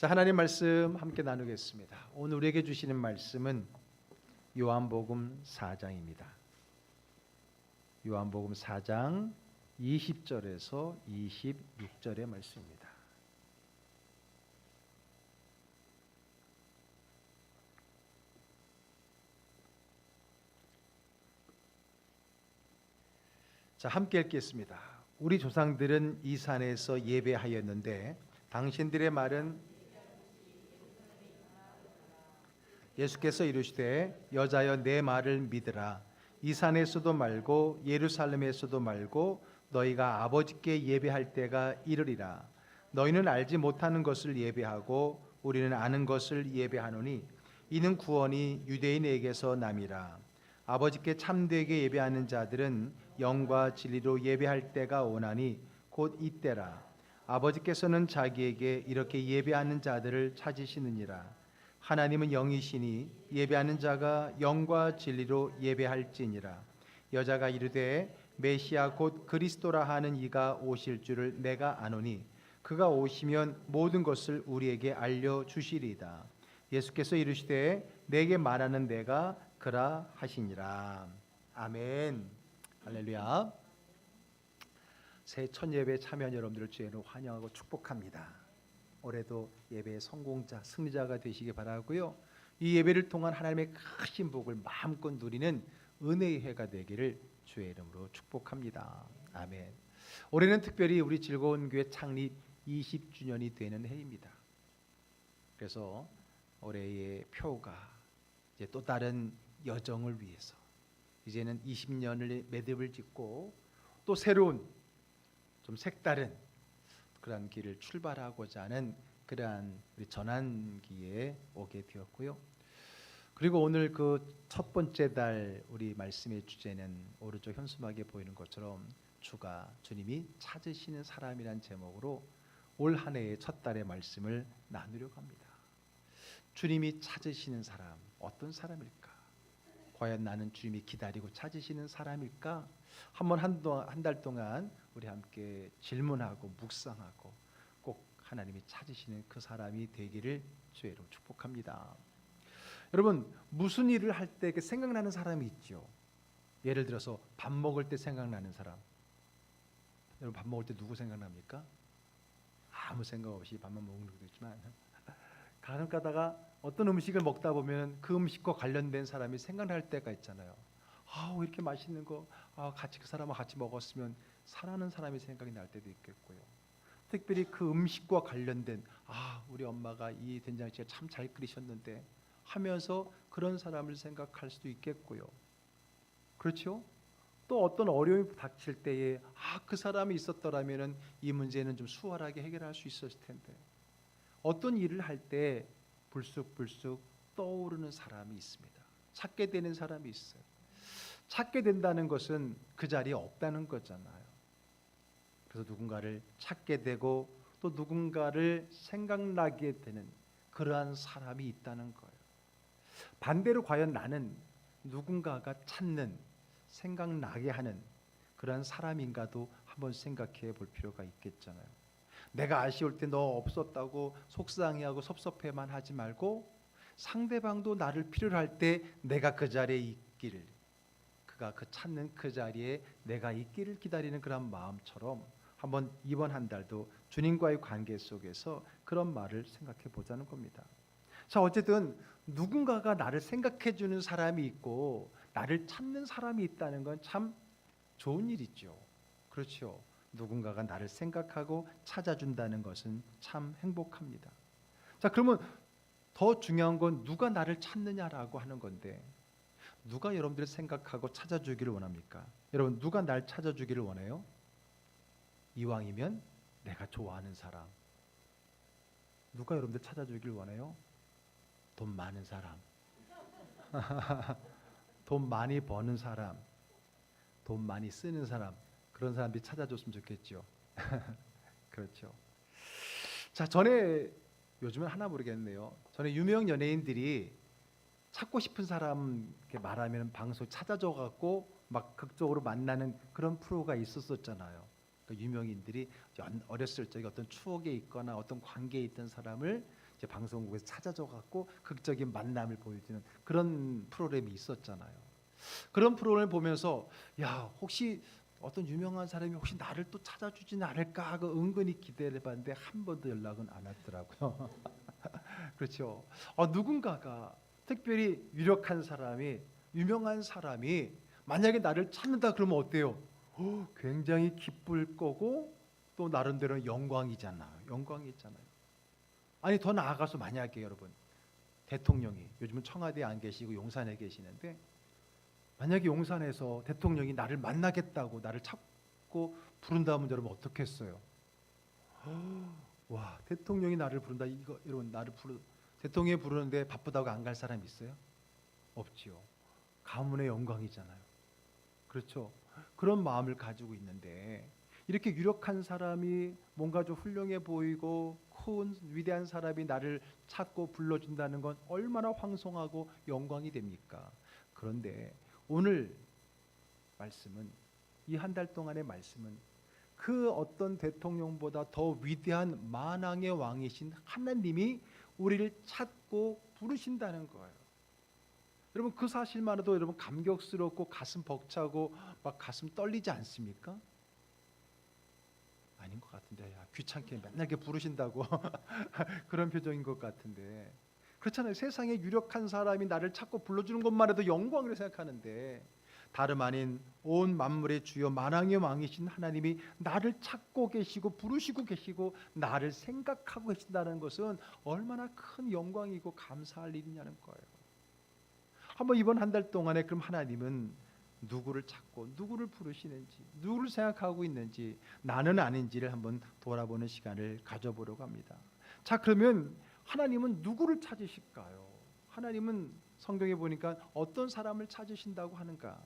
자, 하나님 말씀 함께 나누겠습니다. 오늘 우리에게 주시는 말씀은 요한복음 4장입니다. 요한복음 4장 20절에서 26절의 말씀입니다. 자, 함께 읽겠습니다. 우리 조상들은 이 산에서 예배하였는데 당신들의 말은 예수께서 이르시되 여자여 내 말을 믿으라. 이 산에서도 말고 예루살렘에서도 말고 너희가 아버지께 예배할 때가 이르리라. 너희는 알지 못하는 것을 예배하고 우리는 아는 것을 예배하노니 이는 구원이 유대인에게서 남이라. 아버지께 참되게 예배하는 자들은 영과 진리로 예배할 때가 오나니 곧 이때라. 아버지께서는 자기에게 이렇게 예배하는 자들을 찾으시느니라. 하나님은 영이시니 예배하는 자가 영과 진리로 예배할지니라. 여자가 이르되 메시아 곧 그리스도라 하는 이가 오실 줄을 내가 아노니 그가 오시면 모든 것을 우리에게 알려주시리이다. 예수께서 이르시되 내게 말하는 내가 그라 하시니라. 아멘. 할렐루야. 새 첫 예배에 참여한 여러분들을 주의로 환영하고 축복합니다. 올해도 예배의 성공자, 승리자가 되시기 바라고요. 이 예배를 통한 하나님의 크신 복을 마음껏 누리는 은혜의 해가 되기를 주의 이름으로 축복합니다. 아멘. 올해는 특별히 우리 즐거운 교회 창립 20주년이 되는 해입니다. 그래서 올해의 표가 이제 또 다른 여정을 위해서 이제는 20년을 매듭을 짓고 또 새로운 좀 색다른 그러한 길을 출발하고자 하는 그러한 우리 전환기에 오게 되었고요. 그리고 오늘 그 첫 번째 달 우리 말씀의 주제는 오른쪽 현수막에 보이는 것처럼 주님이 찾으시는 사람이란 제목으로 올 한 해의 첫 달의 말씀을 나누려고 합니다. 주님이 찾으시는 사람, 어떤 사람일까? 과연 나는 주님이 기다리고 찾으시는 사람일까? 한 달 동안 우리 함께 질문하고 묵상하고 꼭 하나님이 찾으시는 그 사람이 되기를 주의 이름으로 축복합니다. 여러분, 무슨 일을 할 때 생각나는 사람이 있죠. 예를 들어서 밥 먹을 때 생각나는 사람. 여러분, 밥 먹을 때 누구 생각납니까? 아무 생각 없이 밥만 먹는 것도 있지만 가끔 가다가 어떤 음식을 먹다 보면 그 음식과 관련된 사람이 생각날 때가 있잖아요. 왜 이렇게 맛있는 거 같이 그 사람과 같이 먹었으면 사랑하는 사람이 생각이 날 때도 있겠고요. 특별히 그 음식과 관련된 우리 엄마가 이 된장찌개 참 잘 끓이셨는데 하면서 그런 사람을 생각할 수도 있겠고요. 그렇죠? 또 어떤 어려움이 닥칠 때에 그 사람이 있었더라면 이 문제는 좀 수월하게 해결할 수 있었을 텐데 어떤 일을 할 때 불쑥불쑥 떠오르는 사람이 있습니다. 찾게 되는 사람이 있어요. 찾게 된다는 것은 그 자리에 없다는 거잖아요. 그래서 누군가를 찾게 되고 또 누군가를 생각나게 되는 그러한 사람이 있다는 거예요. 반대로 과연 나는 누군가가 찾는, 생각나게 하는 그러한 사람인가도 한번 생각해 볼 필요가 있겠잖아요. 내가 아쉬울 때 너 없었다고 속상해하고 섭섭해만 하지 말고 상대방도 나를 필요로 할 때 내가 그 자리에 있기를, 그가 그 찾는 그 자리에 내가 있기를 기다리는 그런 마음처럼 한번 이번 한 달도 주님과의 관계 속에서 그런 말을 생각해 보자는 겁니다. 자, 어쨌든 누군가가 나를 생각해 주는 사람이 있고 나를 찾는 사람이 있다는 건 참 좋은 일이죠. 그렇죠. 누군가가 나를 생각하고 찾아준다는 것은 참 행복합니다. 자, 그러면 더 중요한 건 누가 나를 찾느냐라고 하는 건데 누가 여러분들을 생각하고 찾아주기를 원합니까? 여러분, 누가 날 찾아주기를 원해요? 이왕이면 내가 좋아하는 사람. 누가 여러분들 찾아주기를 원해요? 돈 많은 사람. 돈 많이 버는 사람. 돈 많이 쓰는 사람. 그런 사람들이 찾아줬으면 좋겠죠. 그렇죠. 자, 요즘은 하나 모르겠네요. 전에 유명 연예인들이 찾고 싶은 사람 이렇게 말하면 방송 찾아줘 갖고 막 극적으로 만나는 그런 프로가 있었잖아요. 그 유명인들이 어렸을 적에 어떤 추억에 있거나 어떤 관계에 있던 사람을 이제 방송국에서 찾아줘 갖고 극적인 만남을 보여주는 그런 프로그램이 있었잖아요. 그런 프로그램을 보면서 야, 혹시 어떤 유명한 사람이 혹시 나를 또 찾아주지는 않을까 하고 은근히 기대를 해봤는데 한 번도 연락은 안 왔더라고요. 그렇죠. 누군가가 특별히 유력한 사람이, 유명한 사람이 만약에 나를 찾는다 그러면 어때요? 굉장히 기쁠 거고 또 나름대로 영광이잖아요. 영광이잖아요. 아니 더 나아가서 만약에 여러분 대통령이 요즘은 청와대에 안 계시고 용산에 계시는데 만약에 용산에서 대통령이 나를 만나겠다고 나를 찾고 부른다면 여러분 어떻겠어요? 와, 대통령이 나를 부른다. 이거 여러분 대통령이 부르는데 바쁘다고 안 갈 사람 있어요? 없지요. 가문의 영광이잖아요. 그렇죠. 그런 마음을 가지고 있는데 이렇게 유력한 사람이 뭔가 좀 훌륭해 보이고 큰 위대한 사람이 나를 찾고 불러준다는 건 얼마나 황송하고 영광이 됩니까? 그런데 오늘 말씀은 이 한 달 동안의 말씀은 그 어떤 대통령보다 더 위대한 만왕의 왕이신 하나님이 우리를 찾고 부르신다는 거예요. 여러분 그 사실만으로도 여러분 감격스럽고 가슴 벅차고 막 가슴 떨리지 않습니까? 아닌 것 같은데 귀찮게 맨날 이렇게 부르신다고 그런 표정인 것 같은데 그렇잖아요. 세상에 유력한 사람이 나를 찾고 불러주는 것만 해도 영광으로 생각하는데 다름 아닌 온 만물의 주여 만왕의 왕이신 하나님이 나를 찾고 계시고 부르시고 계시고 나를 생각하고 계신다는 것은 얼마나 큰 영광이고 감사할 일이냐는 거예요. 한번 이번 한 달 동안에 그럼 하나님은 누구를 찾고 누구를 부르시는지 누구를 생각하고 있는지 나는 아닌지를 한번 돌아보는 시간을 가져보려고 합니다. 자, 그러면 하나님은 누구를 찾으실까요? 하나님은 성경에 보니까 어떤 사람을 찾으신다고 하는가?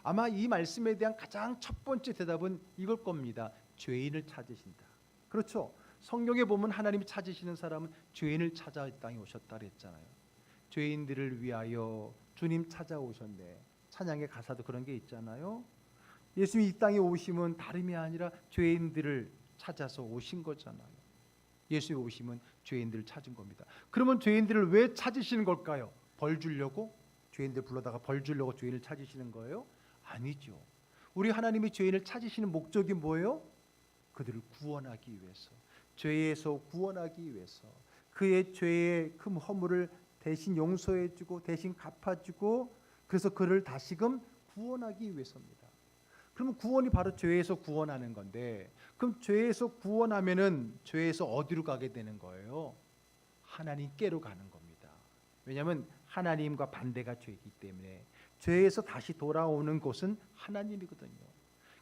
아마 이 말씀에 대한 가장 첫 번째 대답은 이걸 겁니다. 죄인을 찾으신다. 그렇죠. 성경에 보면 하나님이 찾으시는 사람은 죄인을 찾아 이 땅에 오셨다 그랬잖아요. 죄인들을 위하여 주님 찾아오셨네. 찬양의 가사도 그런 게 있잖아요. 예수님이 이 땅에 오심은 다름이 아니라 죄인들을 찾아서 오신 거잖아요. 예수님이 오심은 죄인들을 찾은 겁니다. 그러면 죄인들을 왜 찾으시는 걸까요? 벌 주려고? 죄인들 불러다가 벌 주려고 죄인을 찾으시는 거예요? 아니죠. 우리 하나님이 죄인을 찾으시는 목적이 뭐예요? 그들을 구원하기 위해서, 죄에서 구원하기 위해서, 그의 죄의 그 허물을 대신 용서해주고 대신 갚아주고 그래서 그를 다시금 구원하기 위해서입니다. 그러면 구원이 바로 죄에서 구원하는 건데 그럼 죄에서 구원하면은 죄에서 어디로 가게 되는 거예요? 하나님께로 가는 겁니다. 왜냐하면 하나님과 반대가 죄이기 때문에 죄에서 다시 돌아오는 곳은 하나님이거든요.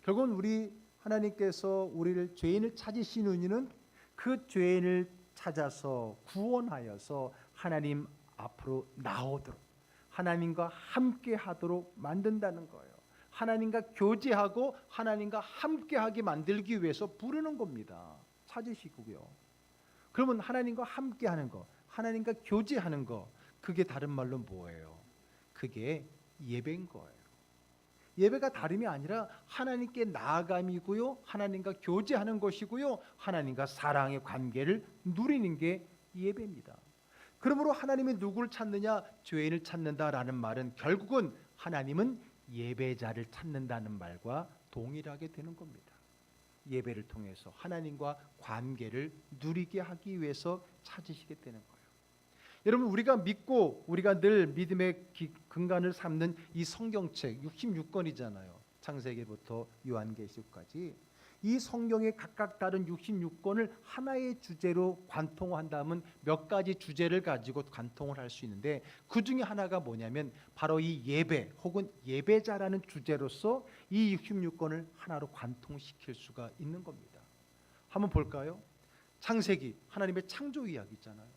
결국은 우리 하나님께서 우리를 죄인을 찾으시는 이유는 그 죄인을 찾아서 구원하여서 하나님 앞으로 나오도록 하나님과 함께 하도록 만든다는 거예요. 하나님과 교제하고 하나님과 함께하게 만들기 위해서 부르는 겁니다. 찾으시고요. 그러면 하나님과 함께하는 거, 하나님과 교제하는 거, 그게 다른 말로 뭐예요? 그게 예배인 거예요. 예배가 다름이 아니라 하나님께 나아감이고요, 하나님과 교제하는 것이고요, 하나님과 사랑의 관계를 누리는 게 예배입니다. 그러므로 하나님이 누구를 찾느냐? 죄인을 찾는다라는 말은 결국은 하나님은 예배자를 찾는다는 말과 동일하게 되는 겁니다. 예배를 통해서 하나님과 관계를 누리게 하기 위해서 찾으시게 되는 거예요. 여러분 우리가 믿고 우리가 늘 믿음의 근간을 삼는 이 성경책 66권이잖아요. 창세기부터 요한계시록까지 이 성경의 각각 다른 66권을 하나의 주제로 관통한다면 몇 가지 주제를 가지고 관통을 할 수 있는데 그 중에 하나가 뭐냐면 바로 이 예배 혹은 예배자라는 주제로서 이 66권을 하나로 관통시킬 수가 있는 겁니다. 한번 볼까요? 창세기 하나님의 창조 이야기 있잖아요.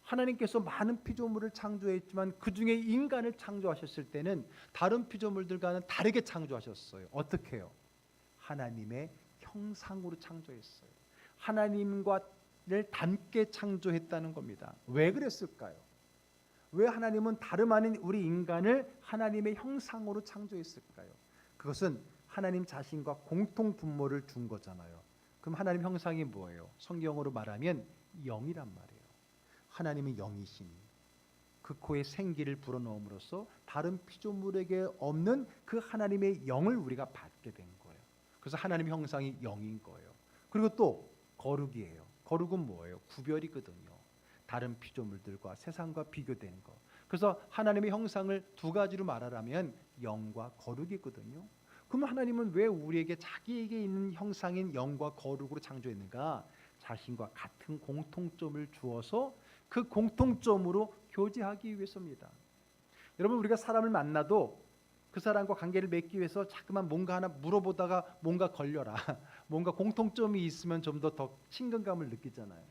하나님께서 많은 피조물을 창조했지만 그 중에 인간을 창조하셨을 때는 다른 피조물들과는 다르게 창조하셨어요. 어떻게 해요? 하나님의 형상으로 창조했어요. 하나님과를 닮게 창조했다는 겁니다. 왜 그랬을까요? 왜 하나님은 다름 아닌 우리 인간을 하나님의 형상으로 창조했을까요? 그것은 하나님 자신과 공통 분모를 준 거잖아요. 그럼 하나님 형상이 뭐예요? 성경으로 말하면 영이란 말이에요. 하나님은 영이시니 그 코에 생기를 불어넣음으로써 다른 피조물에게 없는 그 하나님의 영을 우리가 받게 된 거예요. 그래서 하나님 형상이 영인 거예요. 그리고 또 거룩이에요. 거룩은 뭐예요? 구별이거든요. 다른 피조물들과 세상과 비교되는 거. 그래서 하나님의 형상을 두 가지로 말하라면 영과 거룩이거든요. 그럼 하나님은 왜 우리에게 자기에게 있는 형상인 영과 거룩으로 창조했는가? 자신과 같은 공통점을 주어서 그 공통점으로 교제하기 위해서입니다. 여러분, 우리가 사람을 만나도 그 사람과 관계를 맺기 위해서 자꾸만 뭔가 하나 물어보다가 뭔가 걸려라. 뭔가 공통점이 있으면 좀 더 친근감을 느끼잖아요.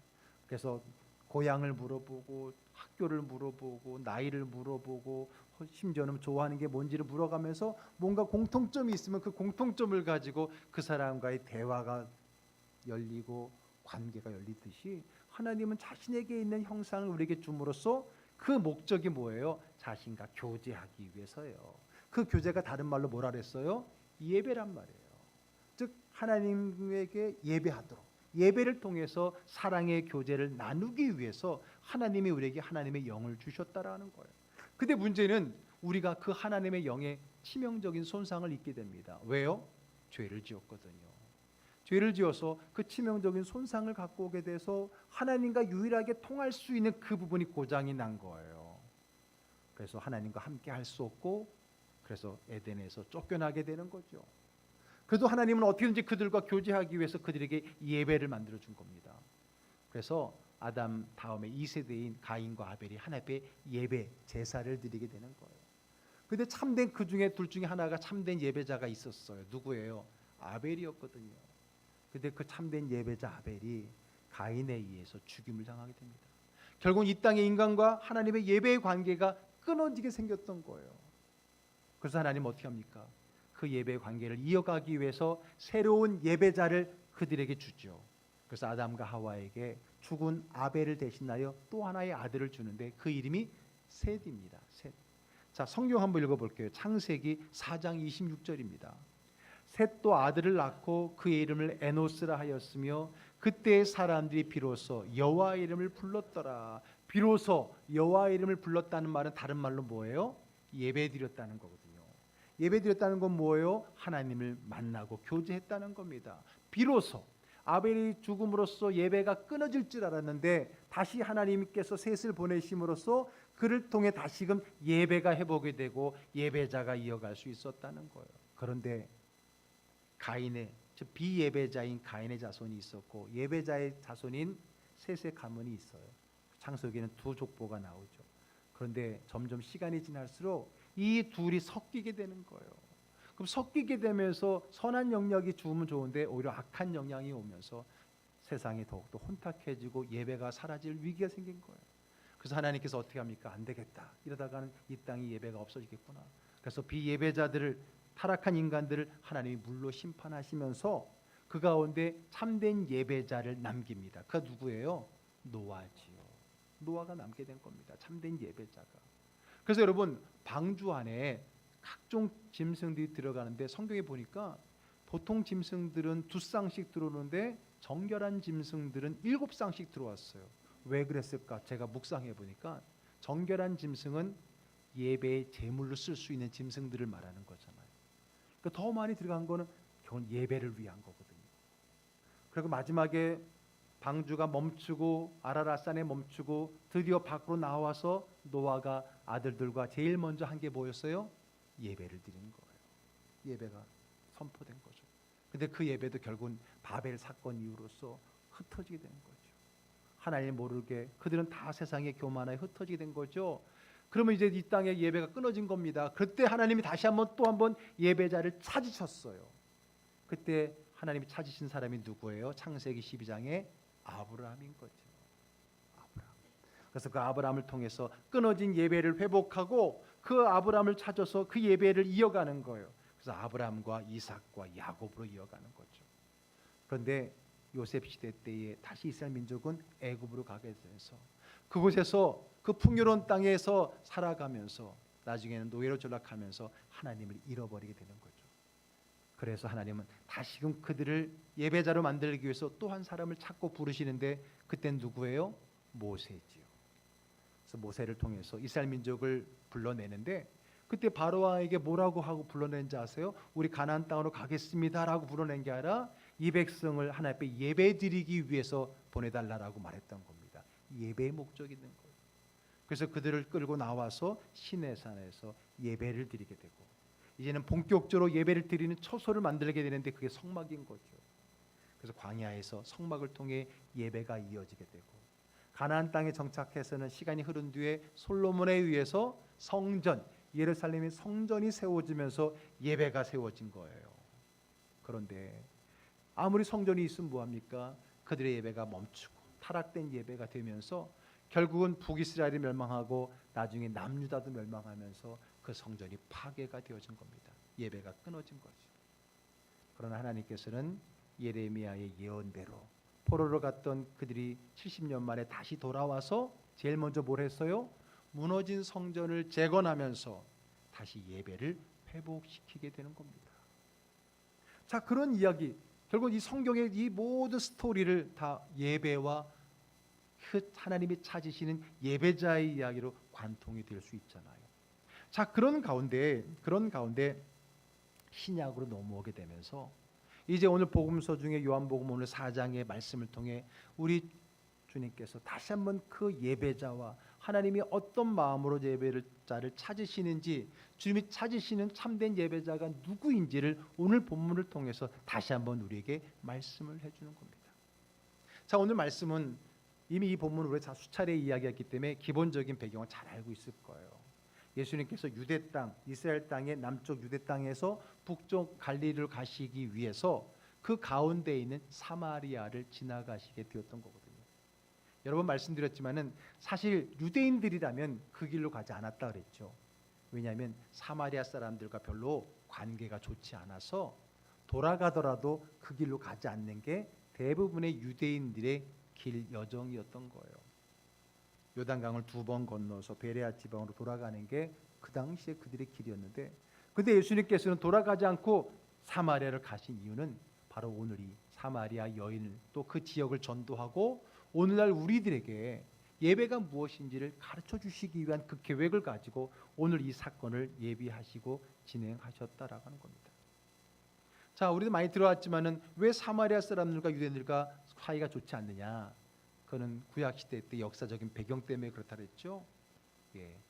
그래서 고향을 물어보고 학교를 물어보고 나이를 물어보고 심지어는 좋아하는 게 뭔지를 물어가면서 뭔가 공통점이 있으면 그 공통점을 가지고 그 사람과의 대화가 열리고 관계가 열리듯이 하나님은 자신에게 있는 형상을 우리에게 줌으로써 그 목적이 뭐예요? 자신과 교제하기 위해서예요. 그 교제가 다른 말로 뭐라 그랬어요? 예배란 말이에요. 즉 하나님에게 예배하도록, 예배를 통해서 사랑의 교제를 나누기 위해서 하나님이 우리에게 하나님의 영을 주셨다라는 거예요. 근데 문제는 우리가 그 하나님의 영에 치명적인 손상을 입게 됩니다. 왜요? 죄를 지었거든요. 죄를 지어서 그 치명적인 손상을 갖고 오게 돼서 하나님과 유일하게 통할 수 있는 그 부분이 고장이 난 거예요. 그래서 하나님과 함께 할 수 없고 그래서 에덴에서 쫓겨나게 되는 거죠. 그래도 하나님은 어떻게든지 그들과 교제하기 위해서 그들에게 예배를 만들어 준 겁니다. 그래서 아담 다음에 2세대인 가인과 아벨이 하나님 앞에 예배 제사를 드리게 되는 거예요. 근데 참된 그 중에 둘 중에 하나가 참된 예배자가 있었어요. 누구예요? 아벨이었거든요. 근데 그 참된 예배자 아벨이 가인에 의해서 죽임을 당하게 됩니다. 결국 이 땅의 인간과 하나님의 예배의 관계가 끊어지게 생겼던 거예요. 그래서 하나님 어떻게 합니까? 그 예배의 관계를 이어가기 위해서 새로운 예배자를 그들에게 주죠. 그래서 아담과 하와에게 죽은 아벨을 대신하여 또 하나의 아들을 주는데 그 이름이 셋입니다. 셋. 자, 성경 한번 읽어볼게요. 창세기 4장 26절입니다. 셋도 아들을 낳고 그의 이름을 에노스라 하였으며 그때의 사람들이 비로소 여호와의 이름을 불렀더라. 비로소 여호와의 이름을 불렀다는 말은 다른 말로 뭐예요? 예배드렸다는 거거든요. 예배드렸다는 건 뭐예요? 하나님을 만나고 교제했다는 겁니다. 비로소 아벨이 죽음으로써 예배가 끊어질 줄 알았는데 다시 하나님께서 셋을 보내심으로써 그를 통해 다시금 예배가 회복이 되고 예배자가 이어갈 수 있었다는 거예요. 그런데 가인의 즉 비예배자인 가인의 자손이 있었고 예배자의 자손인 셋의 가문이 있어요. 창세기에는 두 족보가 나오죠. 그런데 점점 시간이 지날수록 이 둘이 섞이게 되는 거예요. 그럼 섞이게 되면서 선한 영역이 주면 좋은데 오히려 악한 영향이 오면서 세상이 더욱더 혼탁해지고 예배가 사라질 위기가 생긴 거예요. 그래서 하나님께서 어떻게 합니까? 안 되겠다. 이러다가는 이 땅이 예배가 없어지겠구나. 그래서 비예배자들을 타락한 인간들을 하나님이 물로 심판하시면서 그 가운데 참된 예배자를 남깁니다. 그가 누구예요? 노아지요. 노아가 남게 된 겁니다. 참된 예배자가. 그래서 여러분 방주 안에 각종 짐승들이 들어가는데 성경에 보니까 보통 짐승들은 2쌍씩 들어오는데 정결한 짐승들은 7쌍씩 들어왔어요. 왜 그랬을까? 제가 묵상해 보니까 정결한 짐승은 예배의 제물로 쓸 수 있는 짐승들을 말하는 거잖아요. 그러니까 더 많이 들어간 거는 결국 예배를 위한 거거든요. 그리고 마지막에 방주가 멈추고 아라랏산에 멈추고 드디어 밖으로 나와서 노아가 아들들과 제일 먼저 한 게 뭐였어요? 예배를 드리는 거예요. 예배가 선포된 거죠. 근데 그 예배도 결국은 바벨 사건 이후로서 흩어지게 되는 거죠. 하나님 모르게 그들은 다 세상의 교만에 흩어지게 된 거죠. 그러면 이제 이 땅의 예배가 끊어진 겁니다. 그때 하나님이 다시 한번 또 한번 예배자를 찾으셨어요. 그때 하나님이 찾으신 사람이 누구예요? 창세기 12장에 아브라함인 거죠. 아브라함. 그래서 그 아브라함을 통해서 끊어진 예배를 회복하고 그 아브라함을 찾아서 그 예배를 이어가는 거예요. 그래서 아브라함과 이삭과 야곱으로 이어가는 거죠. 그런데 요셉 시대 때에 다시 이스라엘 민족은 애굽으로 가게 돼서 그곳에서 그 풍요로운 땅에서 살아가면서 나중에는 노예로 전락하면서 하나님을 잃어버리게 되는 거죠. 그래서 하나님은 다시금 그들을 예배자로 만들기 위해서 또 한 사람을 찾고 부르시는데 그땐 누구예요? 모세지요. 그래서 모세를 통해서 이스라엘 민족을 불러내는데 그때 바로왕에게 뭐라고 하고 불러낸지 아세요? 우리 가나안 땅으로 가겠습니다라고 불러낸 게 아니라 이 백성을 하나님 앞에 예배드리기 위해서 보내달라고 말했던 겁니다. 예배의 목적이 있는 거예요. 그래서 그들을 끌고 나와서 시내산에서 예배를 드리게 되고 이제는 본격적으로 예배를 드리는 처소를 만들게 되는데 그게 성막인 거죠. 그래서 광야에서 성막을 통해 예배가 이어지게 되고 가나안 땅에 정착해서는 시간이 흐른 뒤에 솔로몬에 의해서 성전, 예루살렘의 성전이 세워지면서 예배가 세워진 거예요. 그런데 아무리 성전이 있으면 뭐합니까? 그들의 예배가 멈추고 타락된 예배가 되면서 결국은 북이스라엘이 멸망하고 나중에 남유다도 멸망하면서 그 성전이 파괴가 되어진 겁니다. 예배가 끊어진 거죠. 그러나 하나님께서는 예레미야의 예언대로 포로로 갔던 그들이 70년 만에 다시 돌아와서 제일 먼저 뭘 했어요? 무너진 성전을 재건하면서 다시 예배를 회복시키게 되는 겁니다. 자, 그런 이야기, 결국 이 성경의 이 모든 스토리를 다 예배와 그 하나님이 찾으시는 예배자의 이야기로 관통이 될 수 있잖아요. 자, 그런 가운데 신약으로 넘어오게 되면서 이제 오늘 복음서 중에 요한복음 오늘 4장의 말씀을 통해 우리 주님께서 다시 한번 그 예배자와 하나님이 어떤 마음으로 예배자를 찾으시는지, 주님이 찾으시는 참된 예배자가 누구인지를 오늘 본문을 통해서 다시 한번 우리에게 말씀을 해주는 겁니다. 자, 오늘 말씀은 이미 이 본문을 우리가 수차례 이야기했기 때문에 기본적인 배경을 잘 알고 있을 거예요. 예수님께서 유대 땅, 이스라엘 땅의 남쪽 유대 땅에서 북쪽 갈릴리를 가시기 위해서 그 가운데 있는 사마리아를 지나가시게 되었던 거거든요. 여러 번 말씀드렸지만은 사실 유대인들이라면 그 길로 가지 않았다 그랬죠. 왜냐하면 사마리아 사람들과 별로 관계가 좋지 않아서 돌아가더라도 그 길로 가지 않는 게 대부분의 유대인들의 길 여정이었던 거예요. 요단강을 2번 건너서 베레아 지방으로 돌아가는 게 그 당시에 그들의 길이었는데, 근데 예수님께서는 돌아가지 않고 사마리아를 가신 이유는 바로 오늘 이 사마리아 여인을 또 그 지역을 전도하고 오늘날 우리들에게 예배가 무엇인지를 가르쳐 주시기 위한 그 계획을 가지고 오늘 이 사건을 예비하시고 진행하셨다라고 하는 겁니다. 자, 우리도 많이 들어왔지만은 왜 사마리아 사람들과 유대인들과 사이가 좋지 않느냐? 그는 구약 시대 때 역사적인 배경 때문에 그렇다 그랬죠. 예,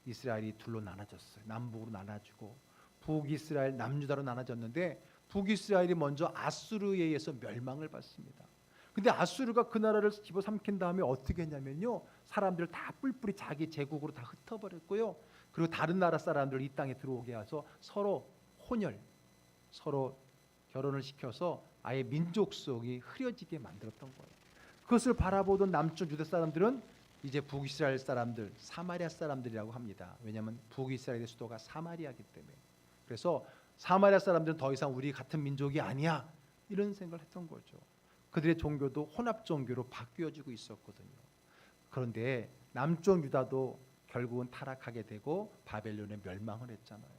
이스라엘이 둘로 나눠졌어요. 남북으로 나눠지고 북이스라엘, 남유다로 나눠졌는데 북이스라엘이 먼저 아수르에 의해서 멸망을 받습니다. 근데 아수르가 그 나라를 집어삼킨 다음에 어떻게 했냐면요, 사람들을 다 뿔뿔이 자기 제국으로 다 흩어버렸고요. 그리고 다른 나라 사람들을 이 땅에 들어오게 해서 서로 혼혈, 서로 결혼을 시켜서 아예 민족성이 흐려지게 만들었던 거예요. 그것을 바라보던 남쪽 유대 사람들은 이제 북이스라엘 사람들, 사마리아 사람들이라고 합니다. 왜냐하면 북이스라엘의 수도가 사마리아이기 때문에. 그래서 사마리아 사람들은 더 이상 우리 같은 민족이 아니야, 이런 생각을 했던 거죠. 그들의 종교도 혼합 종교로 바뀌어지고 있었거든요. 그런데 남쪽 유다도 결국은 타락하게 되고 바벨론에 멸망을 했잖아요.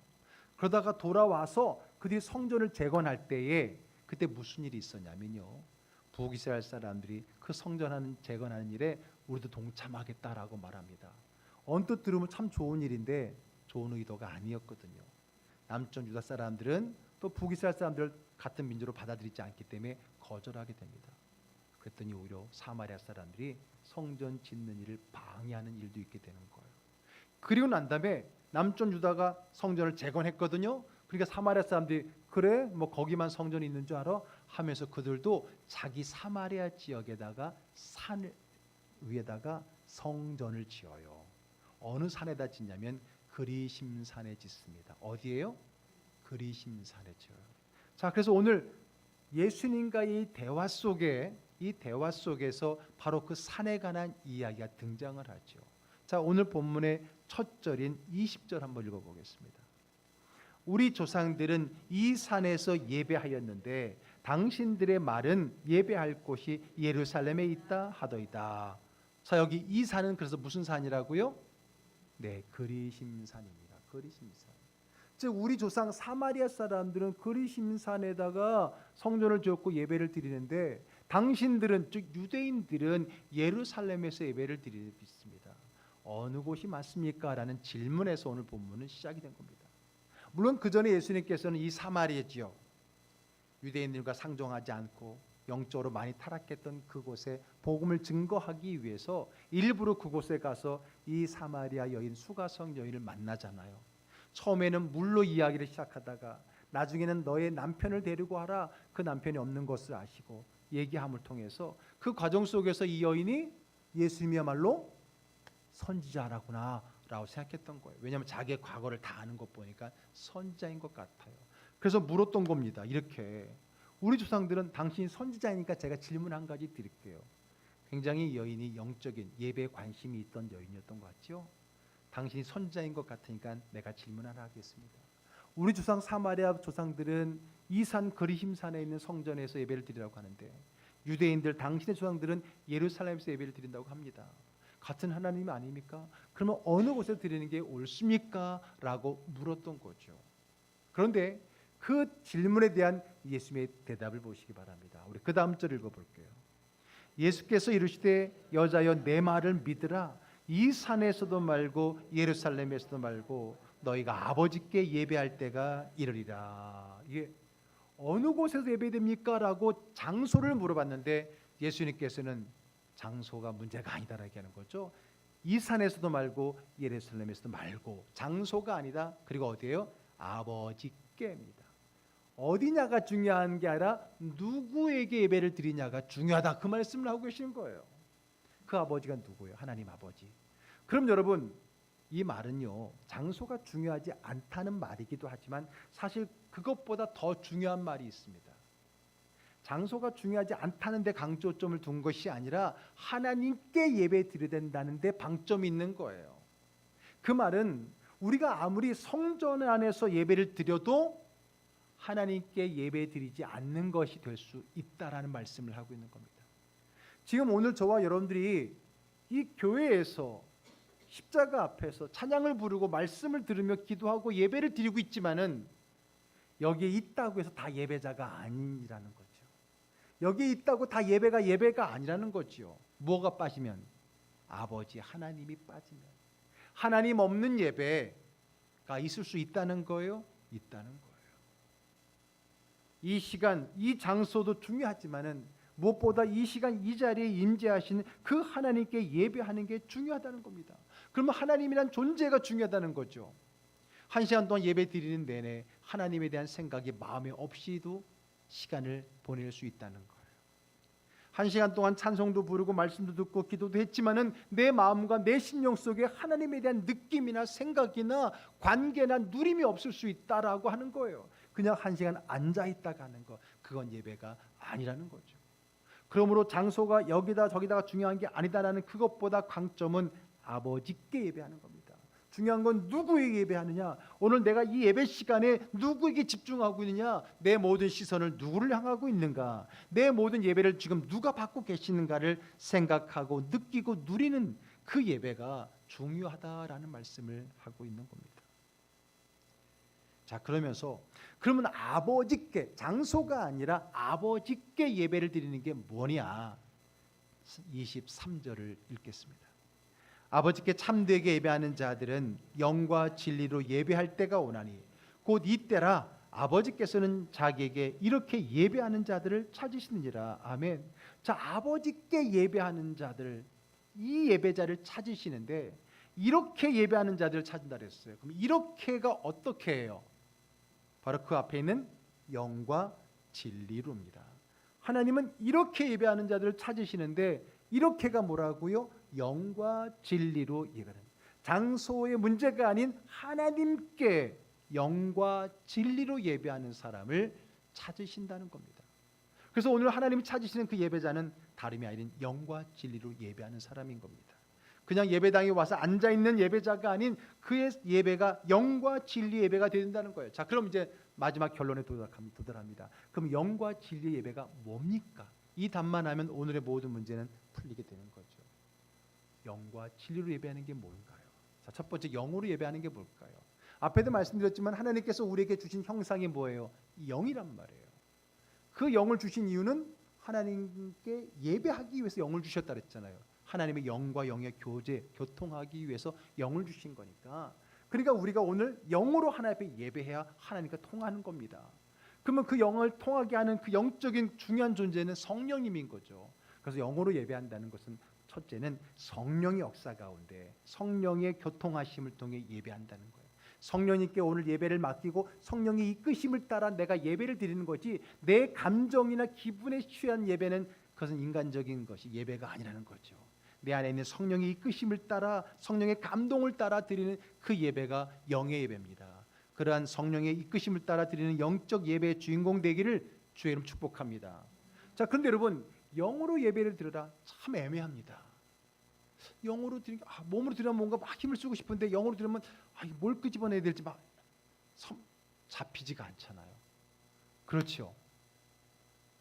그러다가 돌아와서 그들이 성전을 재건할 때에 그때 무슨 일이 있었냐면요, 북이스라엘 사람들이 그 성전 재건하는 일에 우리도 동참하겠다라고 말합니다. 언뜻 들으면 참 좋은 일인데 좋은 의도가 아니었거든요. 남쪽 유다 사람들은 또 북이스라엘 사람들 같은 민족으로 받아들이지 않기 때문에 거절하게 됩니다. 그랬더니 오히려 사마리아 사람들이 성전 짓는 일을 방해하는 일도 있게 되는 거예요. 그리고 난 다음에 남쪽 유다가 성전을 재건했거든요. 그러니까 사마리아 사람들이 그래 뭐 거기만 성전이 있는 줄 알아? 하면서 그들도 자기 사마리아 지역에다가 산 위에다가 성전을 지어요. 어느 산에다 짓냐면 그리심산에 짓습니다. 어디예요? 그리심산에 지어요. 자, 그래서 오늘 예수님과의 이 대화 속에서 바로 그 산에 관한 이야기가 등장을 하죠. 자, 오늘 본문의 첫 절인 20절 한번 읽어보겠습니다. 우리 조상들은 이 산에서 예배하였는데 당신들의 말은 예배할 곳이 예루살렘에 있다 하더이다. 자, 여기 이 산은 그래서 무슨 산이라고요? 네, 그리심산입니다. 그리심산. 즉 우리 조상 사마리아 사람들은 그리심산에다가 성전을 지었고 예배를 드리는데 당신들은 즉 유대인들은 예루살렘에서 예배를 드리습니다. 어느 곳이 맞습니까? 라는 질문에서 오늘 본문은 시작이 된 겁니다. 물론 그 전에 예수님께서는 이 사마리아 지역 유대인들과 상종하지 않고 영적으로 많이 타락했던 그곳에 복음을 증거하기 위해서 일부러 그곳에 가서 이 사마리아 여인 수가성 여인을 만나잖아요. 처음에는 물로 이야기를 시작하다가 나중에는 너의 남편을 데리고 와라. 그 남편이 없는 것을 아시고 얘기함을 통해서 그 과정 속에서 이 여인이 예수님이야말로 선지자라구나 라고 생각했던 거예요. 왜냐하면 자기의 과거를 다 아는 것 보니까 선지자인 것 같아요. 그래서 물었던 겁니다. 이렇게 우리 조상들은 당신이 선지자이니까 제가 질문 한 가지 드릴게요. 굉장히 여인이 영적인 예배에 관심이 있던 여인이었던 것 같죠? 당신이 선지자인 것 같으니까 내가 질문 하나 하겠습니다. 우리 조상 사마리아 조상들은 이 산 그리심산에 있는 성전에서 예배를 드리라고 하는데 유대인들 당신의 조상들은 예루살렘에서 예배를 드린다고 합니다. 같은 하나님 아닙니까? 그러면 어느 곳에 드리는 게 옳습니까? 라고 물었던 거죠. 그런데 그 질문에 대한 예수님의 대답을 보시기 바랍니다. 우리 그 다음 절 읽어볼게요. 예수께서 이르시되 여자여 내 말을 믿으라. 이 산에서도 말고 예루살렘에서도 말고 너희가 아버지께 예배할 때가 이르리라. 이게 어느 곳에서 예배됩니까? 라고 장소를 물어봤는데 예수님께서는 장소가 문제가 아니다라고 얘기하는 거죠. 이 산에서도 말고 예루살렘에서도 말고 장소가 아니다. 그리고 어디예요? 아버지께입니다. 어디냐가 중요한 게 아니라 누구에게 예배를 드리냐가 중요하다. 그 말씀을 하고 계시는 거예요. 그 아버지가 누구예요? 하나님 아버지. 그럼 여러분 이 말은요 장소가 중요하지 않다는 말이기도 하지만 사실 그것보다 더 중요한 말이 있습니다. 장소가 중요하지 않다는 데 강조점을 둔 것이 아니라 하나님께 예배 드려야 된다는 데 방점이 있는 거예요. 그 말은 우리가 아무리 성전 안에서 예배를 드려도 하나님께 예배 드리지 않는 것이 될 수 있다라는 말씀을 하고 있는 겁니다. 지금 오늘 저와 여러분들이 이 교회에서 십자가 앞에서 찬양을 부르고 말씀을 들으며 기도하고 예배를 드리고 있지만은 여기에 있다고 해서 다 예배자가 아니라는 거죠. 여기에 있다고 다 예배가 아니라는 거죠. 뭐가 빠지면? 아버지 하나님이 빠지면. 하나님 없는 예배가 있을 수 있다는 거예요? 있다는 거예요. 이 시간, 이 장소도 중요하지만은 무엇보다 이 시간, 이 자리에 임재하신 그 하나님께 예배하는 게 중요하다는 겁니다. 그러면 하나님이란 존재가 중요하다는 거죠. 한 시간 동안 예배 드리는 내내 하나님에 대한 생각이 마음에 없이도 시간을 보낼 수 있다는 거예요. 한 시간 동안 찬송도 부르고 말씀도 듣고 기도도 했지만은 내 마음과 내 심령 속에 하나님에 대한 느낌이나 생각이나 관계나 누림이 없을 수 있다라고 하는 거예요. 그냥 한 시간 앉아 있다가 하는 거, 그건 예배가 아니라는 거죠. 그러므로 장소가 여기다 저기다가 중요한 게 아니다라는 그것보다 강점은 아버지께 예배하는 겁니다. 중요한 건 누구에게 예배하느냐. 오늘 내가 이 예배 시간에 누구에게 집중하고 있느냐. 내 모든 시선을 누구를 향하고 있는가. 내 모든 예배를 지금 누가 받고 계시는가를 생각하고 느끼고 누리는 그 예배가 중요하다라는 말씀을 하고 있는 겁니다. 자, 그러면 아버지께, 장소가 아니라 아버지께 예배를 드리는 게 뭐냐. 23절을 읽겠습니다. 아버지께 참되게 예배하는 자들은 영과 진리로 예배할 때가 오나니 곧 이때라. 아버지께서는 자기에게 이렇게 예배하는 자들을 찾으시느니라. 아멘. 자, 아버지께 예배하는 자들, 이 예배자를 찾으시는데 이렇게 예배하는 자들을 찾는다 그랬어요. 그럼 이렇게가 어떻게 해요? 바로 그 앞에 있는 영과 진리로입니다. 하나님은 이렇게 예배하는 자들을 찾으시는데 이렇게가 뭐라고요? 영과 진리로 예배하는, 장소의 문제가 아닌 하나님께 영과 진리로 예배하는 사람을 찾으신다는 겁니다. 그래서 오늘 하나님이 찾으시는 그 예배자는 다름이 아닌 영과 진리로 예배하는 사람인 겁니다. 그냥 예배당에 와서 앉아있는 예배자가 아닌 그의 예배가 영과 진리 예배가 된다는 거예요. 자, 그럼 이제 마지막 결론에 도달합니다. 그럼 영과 진리 예배가 뭡니까? 이 답만 하면 오늘의 모든 문제는 풀리게 되는 거죠. 영과 진리로 예배하는 게 뭘까요? 자, 첫 번째 영으로 예배하는 게 뭘까요? 앞에도 말씀드렸지만 하나님께서 우리에게 주신 형상이 뭐예요? 영이란 말이에요. 그 영을 주신 이유는 하나님께 예배하기 위해서 영을 주셨다 그랬잖아요. 하나님의 영과 영의 교통하기 위해서 영을 주신 거니까. 그러니까 우리가 오늘 영으로 하나님 앞에 예배해야 하나님과 통하는 겁니다. 그러면 그 영을 통하게 하는 그 영적인 중요한 존재는 성령님인 거죠. 그래서 영으로 예배한다는 것은 첫째는 성령의 역사 가운데 성령의 교통하심을 통해 예배한다는 거예요. 성령님께 오늘 예배를 맡기고 성령의 이끄심을 따라 내가 예배를 드리는 거지, 내 감정이나 기분에 취한 예배는 그것은 인간적인 것이 예배가 아니라는 거죠. 내 안에 있는 성령의 이끄심을 따라 성령의 감동을 따라 드리는 그 예배가 영의 예배입니다. 그러한 성령의 이끄심을 따라 드리는 영적 예배의 주인공 되기를 주의 이름 축복합니다. 자, 그런데 여러분, 영으로 예배를 드려라 참 애매합니다. 영으로 드리면 몸으로 드리면 뭔가 막 힘을 쓰고 싶은데 영으로 드리면 뭘 끄집어내야 될지 막 잡히지가 않잖아요. 그렇죠.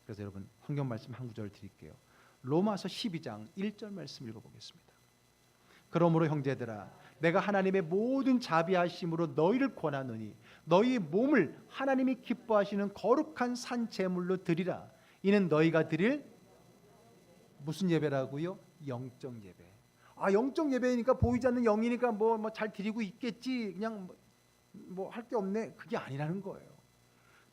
그래서 여러분 성경 말씀 한 구절 드릴게요. 로마서 12장 1절 말씀 읽어보겠습니다. 그러므로 형제들아, 내가 하나님의 모든 자비하심으로 너희를 권하노니 너희 몸을 하나님이 기뻐하시는 거룩한 산 제물로 드리라. 이는 너희가 드릴 무슨 예배라고요? 영적 예배. 영적 예배니까 보이지 않는 영이니까 뭐 잘 드리고 있겠지, 그냥 뭐 할 게 없네, 그게 아니라는 거예요.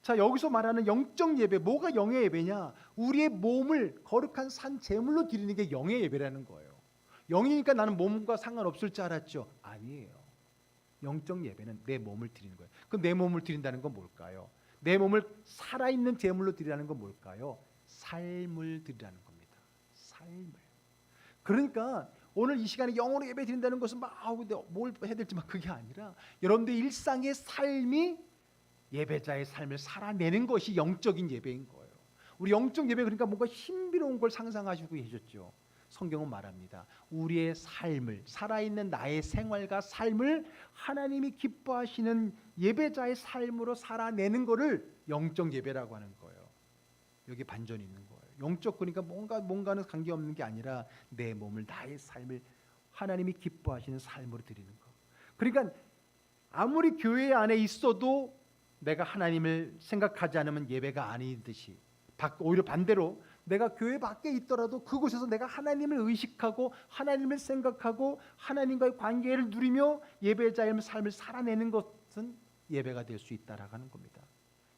자, 여기서 말하는 영적 예배, 뭐가 영의 예배냐? 우리의 몸을 거룩한 산 제물로 드리는 게 영의 예배라는 거예요. 영이니까 나는 몸과 상관없을 줄 알았죠? 아니에요. 영적 예배는 내 몸을 드리는 거예요. 그럼 내 몸을 드린다는 건 뭘까요? 내 몸을 살아있는 제물로 드리라는 건 뭘까요? 삶을 드리라는 겁니다. 삶을. 그러니까 오늘 이 시간에 영으로 예배 드린다는 것은 뭘 해야 될지 그게 아니라 여러분들 일상의 삶이 예배자의 삶을 살아내는 것이 영적인 예배인 거예요. 우리 영적 예배, 그러니까 뭔가 신비로운 걸 상상하시고 계셨죠. 성경은 말합니다. 우리의 삶을, 살아있는 나의 생활과 삶을 하나님이 기뻐하시는 예배자의 삶으로 살아내는 것을 영적 예배라고 하는 거예요. 여기 반전이 있는 거예요. 영적, 그러니까 뭔가는 관계없는 게 아니라 내 몸을, 나의 삶을 하나님이 기뻐하시는 삶으로 드리는 거. 그러니까 아무리 교회 안에 있어도 내가 하나님을 생각하지 않으면 예배가 아니듯이, 오히려 반대로 내가 교회 밖에 있더라도 그곳에서 내가 하나님을 의식하고 하나님을 생각하고 하나님과의 관계를 누리며 예배자의 삶을 살아내는 것은 예배가 될 수 있다라고 하는 겁니다.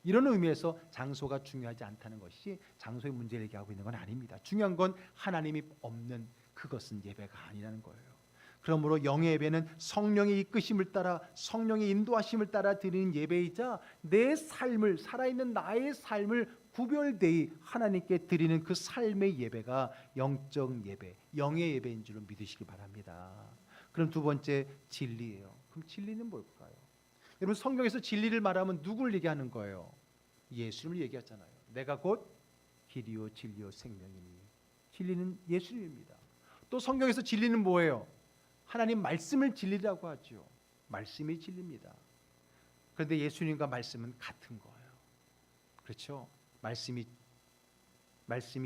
이런 의미에서 장소가 중요하지 않다는 것이 장소의 문제를 얘기하고 있는 건 아닙니다. 중요한 건 하나님이 없는 그것은 예배가 아니라는 거예요. 그러므로 영의 예배는 성령의 이끄심을 따라 성령의 인도하심을 따라 드리는 예배이자 내 삶을, 살아있는 나의 삶을 구별되이 하나님께 드리는 그 삶의 예배가 영적 예배, 영의 예배인 줄로 믿으시기 바랍니다. 그럼 두 번째, 진리예요. 그럼 진리는 뭘까요? 여러분, 성경에서 진리를 말하면 누구를 얘기하는 거예요? 예수님을 얘기하잖아요. 내가 곧 길이요 진리요 생명이니. 진리는 예수님입니다. 또 성경에서 진리는 뭐예요? 하나님 말씀을 진리라고 하죠. 말씀이 진리입니다. 그런데 예수님과 말씀은 같은 거예요. 그렇죠? 말씀이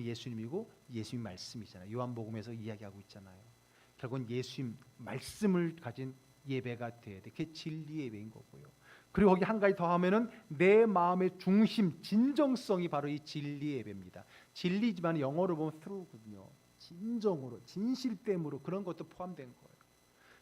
예수님이고 예수님 말씀이잖아요. 요한복음에서 이야기하고 있잖아요. 결국은 예수님 말씀을 가진 예배가 돼야 돼. 그게 진리의 예배인 거고요. 그리고 거기 한 가지 더 하면은 내 마음의 중심, 진정성이 바로 이 진리의 예배입니다. 진리지만 영어로 보면 true거든요. 진정으로, 진실됨으로, 그런 것도 포함된 거예요.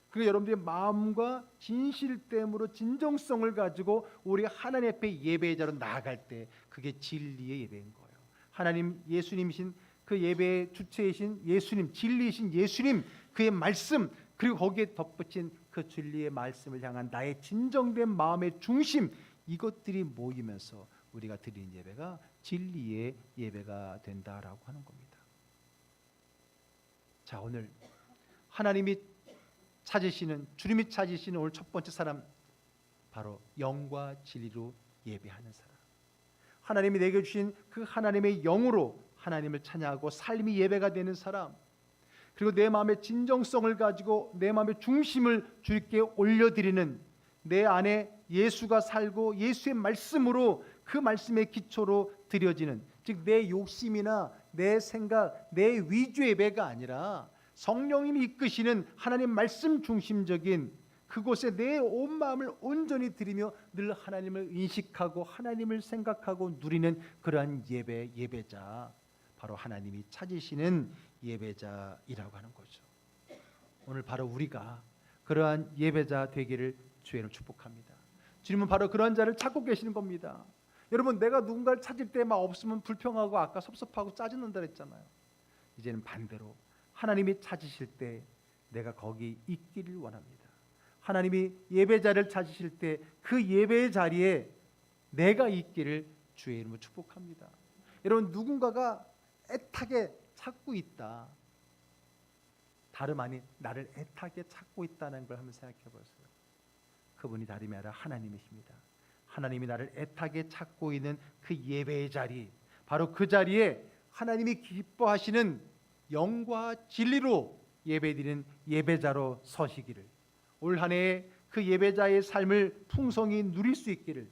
그 여러분들의 마음과 진실됨으로 진정성을 가지고 우리 하나님 앞에 예배자로 나아갈 때 그게 진리의 예배인 거예요. 하나님, 예수님이신 그 예배의 주체이신 예수님, 진리이신 예수님, 그의 말씀, 그리고 거기에 덧붙인 그 진리의 말씀을 향한 나의 진정된 마음의 중심, 이것들이 모이면서 우리가 드리는 예배가 진리의 예배가 된다라고 하는 겁니다. 자, 오늘 하나님이 찾으시는, 주님이 찾으시는 오늘 첫 번째 사람, 바로 영과 진리로 예배하는 사람. 하나님이 내게 주신 그 하나님의 영으로 하나님을 찬양하고 삶이 예배가 되는 사람, 그리고 내 마음의 진정성을 가지고 내 마음의 중심을 주님께 올려드리는, 내 안에 예수가 살고 예수의 말씀으로, 그 말씀의 기초로 드려지는, 즉 내 욕심이나 내 생각, 내 위주의 예배가 아니라 성령님이 이끄시는 하나님 말씀 중심적인 그곳에 내 온 마음을 온전히 드리며 늘 하나님을 인식하고 하나님을 생각하고 누리는 그러한 예배자, 바로 하나님이 찾으시는 예배자이라고 하는 거죠. 오늘 바로 우리가 그러한 예배자 되기를 주의로 축복합니다. 주님은 바로 그러한 자를 찾고 계시는 겁니다. 여러분, 내가 누군가를 찾을 때 막 없으면 불평하고 아까 섭섭하고 짜증난다 그랬잖아요. 이제는 반대로 하나님이 찾으실 때 내가 거기 있기를 원합니다. 하나님이 예배자를 찾으실 때 그 예배의 자리에 내가 있기를 주의 이름으로 축복합니다. 여러분, 누군가가 애타게 찾고 있다. 다름 아닌 나를 애타게 찾고 있다는 걸 한번 생각해 보세요. 그분이 다름이 아니라 하나님이십니다. 하나님이 나를 애타게 찾고 있는 그 예배의 자리, 바로 그 자리에 하나님이 기뻐하시는 영과 진리로 예배드리는 예배자로 서시기를, 올 한 해에 그 예배자의 삶을 풍성히 누릴 수 있기를,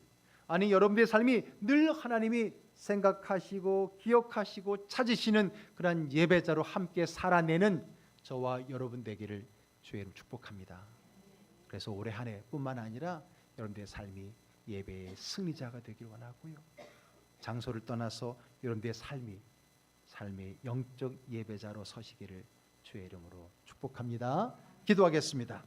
아니 여러분들의 삶이 늘 하나님이 생각하시고 기억하시고 찾으시는 그런 예배자로 함께 살아내는 저와 여러분 되기를 주의 이름 축복합니다. 그래서 올해 한 해뿐만 아니라 여러분들의 삶이 예배의 승리자가 되길 원하고요. 장소를 떠나서 여러분들의 삶의 영적 예배자로 서시기를 주의 이름으로 축복합니다. 기도하겠습니다.